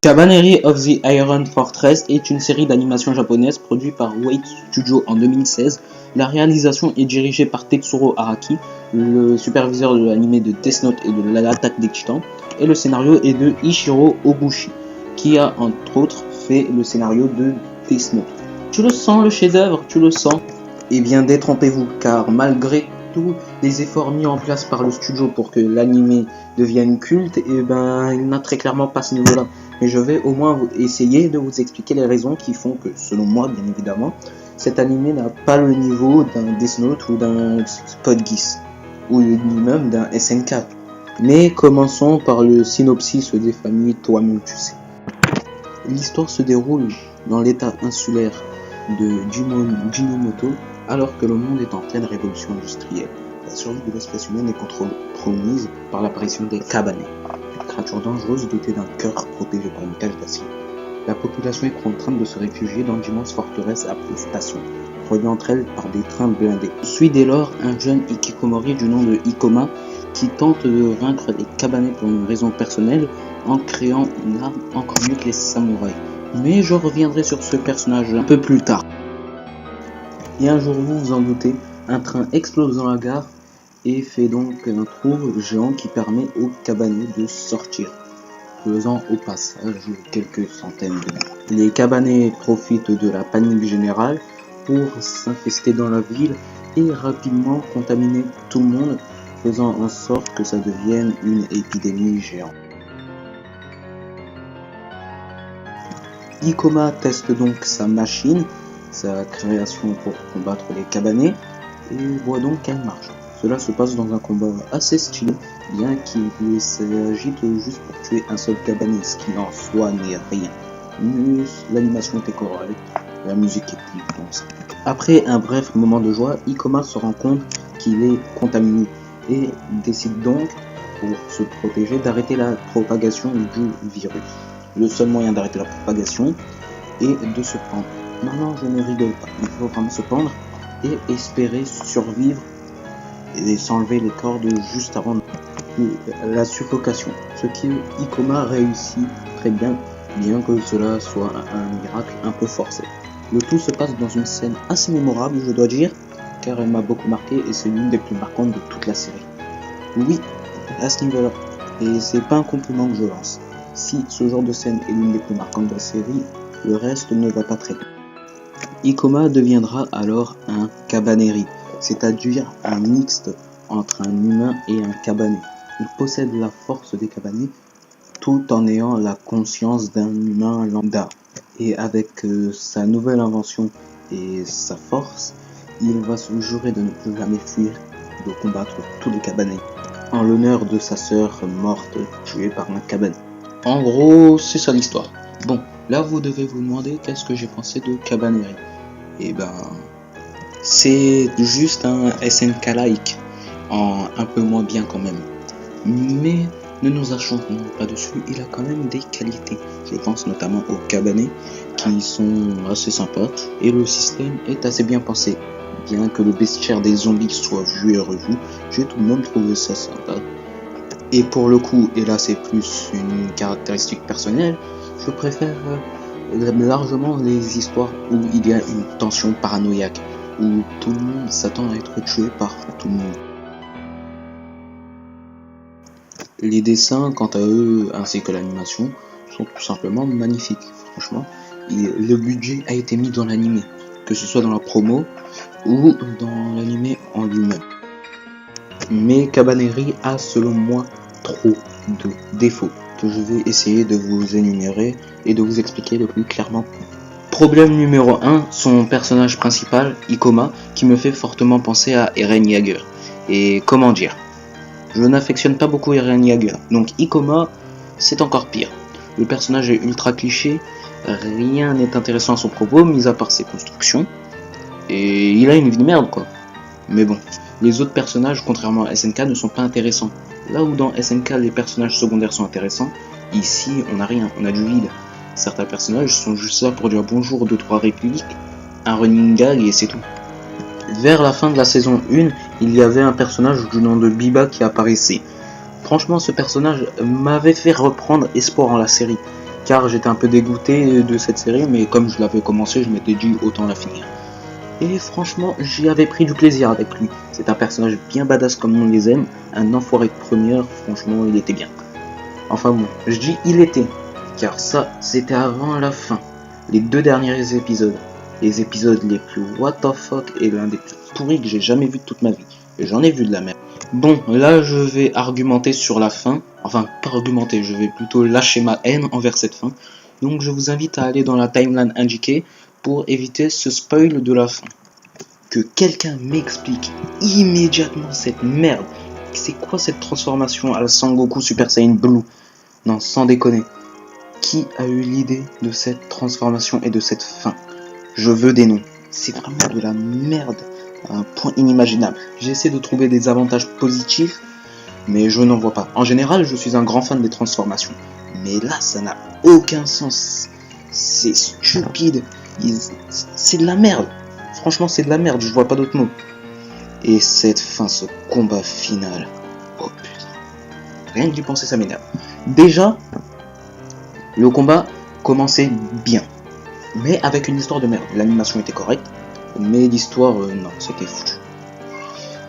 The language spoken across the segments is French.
Kabaneri of the Iron Fortress est une série d'animation japonaise produite par Wait Studio en 2016. La réalisation est dirigée par Tetsuro Araki, le superviseur de l'anime de Death Note et de l'Attaque des Titans, et le scénario est de Ichiro Obushi, qui a entre autres fait le scénario de Death Note. Tu le sens le chef-d'œuvre, tu le sens? Eh bien détrompez-vous, car malgré tous les efforts mis en place par le studio pour que l'anime devienne culte, il n'a très clairement pas ce niveau-là. Mais je vais au moins essayer de vous expliquer les raisons qui font que, selon moi bien évidemment, cet anime n'a pas le niveau d'un Death Note ou d'un Code Geass, ou même d'un SNK. Mais commençons par le synopsis des familles, toi-même tu sais. L'histoire se déroule dans l'état insulaire de Jinomoto, alors que le monde est en pleine révolution industrielle. La survie de l'espèce humaine est compromise par l'apparition des Kabane, une créature dangereuse dotée d'un cœur protégé par une cage d'acier. La population est contrainte de se réfugier dans d'immenses forteresses appelées stations, reliées entre elles par des trains blindés. Suit dès lors un jeune Hikikomori du nom de Ikoma qui tente de vaincre les Kabane pour une raison personnelle en créant une arme encore mieux que les samouraïs. Mais je reviendrai sur ce personnage un peu plus tard. Et un jour, vous vous en doutez, un train explose dans la gare et fait donc un trou géant qui permet aux Kabane de sortir, faisant au passage quelques centaines de morts. Les Kabane profitent de la panique générale pour s'infester dans la ville et rapidement contaminer tout le monde, faisant en sorte que ça devienne une épidémie géante. Ikoma teste donc sa machine, sa création pour combattre les Kabane, et voit donc qu'elle marche. Cela se passe dans un combat assez stylé, bien qu'il s'agite juste pour tuer un seul Kabane, ce qui en soi n'est rien. Mais l'animation était correcte, la musique est plus dense. Après un bref moment de joie, Ikoma se rend compte qu'il est contaminé et décide donc, pour se protéger, d'arrêter la propagation du virus. le seul moyen d'arrêter la propagation est de se pendre. Maintenant, je ne rigole pas, il faut vraiment se pendre et espérer survivre et s'enlever les cordes juste avant la suffocation. Ce qui Ikoma réussit très bien que cela soit un miracle un peu forcé. Le tout se passe dans une scène assez mémorable, je dois dire, car elle m'a beaucoup marqué et c'est l'une des plus marquantes de toute la série. Oui, à ce niveau-là, et c'est pas un compliment que je lance. Si ce genre de scène est l'une des plus marquantes de la série, le reste ne va pas très bien. Ikoma deviendra alors un Cabaneri, c'est-à-dire un mixte entre un humain et un cabané. Il possède la force des cabanés tout en ayant la conscience d'un humain lambda. Et avec sa nouvelle invention et sa force, il va se jurer de ne plus jamais fuir, de combattre tous les cabanés, en l'honneur de sa sœur morte tuée par un cabané. En gros, c'est ça l'histoire. Bon, là vous devez vous demander qu'est-ce que j'ai pensé de Cabaneri. Et ben, c'est juste un SNK-like, un peu moins bien quand même. Mais ne nous acharnons pas dessus, il a quand même des qualités. Je pense notamment aux cabanets qui sont assez sympas et le système est assez bien pensé. Bien que le bestiaire des zombies soit vu et revu, j'ai tout de même trouvé ça sympa. Et pour le coup, et là c'est plus une caractéristique personnelle, je préfère largement les histoires où il y a une tension paranoïaque, où tout le monde s'attend à être tué par tout le monde. Les dessins, quant à eux, ainsi que l'animation, sont tout simplement magnifiques. Franchement, le budget a été mis dans l'animé, que ce soit dans la promo ou dans l'animé en lui-même. Mais Cabaneri a, selon moi, trop de défauts que je vais essayer de vous énumérer et de vous expliquer le plus clairement. Problème numéro 1, son personnage principal, Ikoma, qui me fait fortement penser à Eren Yeager. Et comment dire ? Je n'affectionne pas beaucoup Eren Yeager, donc Ikoma, c'est encore pire. Le personnage est ultra cliché, rien n'est intéressant à son propos, mis à part ses constructions. Et il a une vie de merde, quoi. Mais bon, les autres personnages, contrairement à SNK, ne sont pas intéressants. Là où dans SNK, les personnages secondaires sont intéressants, ici, on n'a rien, on a du vide. Certains personnages sont juste là pour dire bonjour, 2-3 répliques, un running gag et c'est tout. Vers la fin de la saison 1, il y avait un personnage du nom de Biba qui apparaissait. Franchement, ce personnage m'avait fait reprendre espoir en la série, car j'étais un peu dégoûté de cette série, mais comme je l'avais commencé, je m'étais dit autant la finir. Et franchement, j'y avais pris du plaisir avec lui. C'est un personnage bien badass comme on les aime, un enfoiré de première, franchement, il était bien. Enfin bon, je dis il était, car ça, c'était avant la fin. Les 2 derniers épisodes. Les épisodes les plus what the fuck et l'un des plus pourris que j'ai jamais vu de toute ma vie. Et j'en ai vu de la merde. Bon, là je vais argumenter sur la fin. Enfin, pas argumenter, je vais plutôt lâcher ma haine envers cette fin. Donc je vous invite à aller dans la timeline indiquée pour éviter ce spoil de la fin. Que quelqu'un m'explique immédiatement cette merde. C'est quoi cette transformation à la Sangoku Super Saiyan Blue ? Non, sans déconner. Qui a eu l'idée de cette transformation et de cette fin ? Je veux des noms. C'est vraiment de la merde à un point inimaginable. J'essaie de trouver des avantages positifs, mais je n'en vois pas. En général, je suis un grand fan des transformations. Mais là, ça n'a aucun sens. C'est stupide. C'est de la merde. Franchement, c'est de la merde. Je vois pas d'autres mots. Et cette fin, ce combat final. Oh putain. Rien que d'y penser, ça m'énerve. Déjà, le combat commençait bien. Mais avec une histoire de merde. L'animation était correcte, mais l'histoire, non, c'était foutu.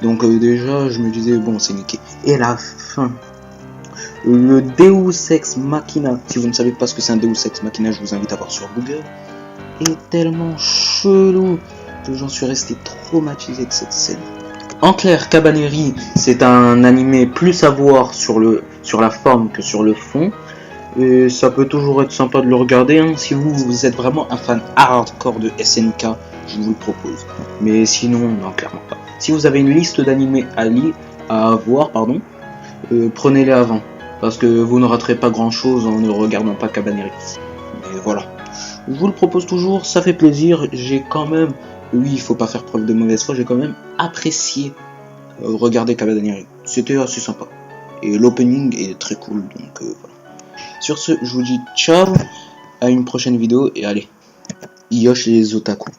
Donc déjà, je me disais, bon, c'est niqué. Et la fin, le Deus Ex Machina, si vous ne savez pas ce que c'est un Deus Ex Machina, je vous invite à voir sur Google, est tellement chelou que j'en suis resté traumatisé de cette scène. En clair, Cabaneri, c'est un animé plus à voir sur la forme que sur le fond. Et ça peut toujours être sympa de le regarder, hein. Si vous êtes vraiment un fan hardcore de SNK, je vous le propose. Mais sinon, non, clairement pas. Si vous avez une liste d'animés à voir, prenez-les avant. Parce que vous ne raterez pas grand chose en ne regardant pas Cabaneri. Mais voilà. Je vous le propose toujours, ça fait plaisir. J'ai quand même, oui, il faut pas faire preuve de mauvaise foi, j'ai quand même apprécié regarder Cabaneri. C'était assez sympa. Et l'opening est très cool, donc voilà. Sur ce, je vous dis ciao, à une prochaine vidéo et allez, yosh les otaku.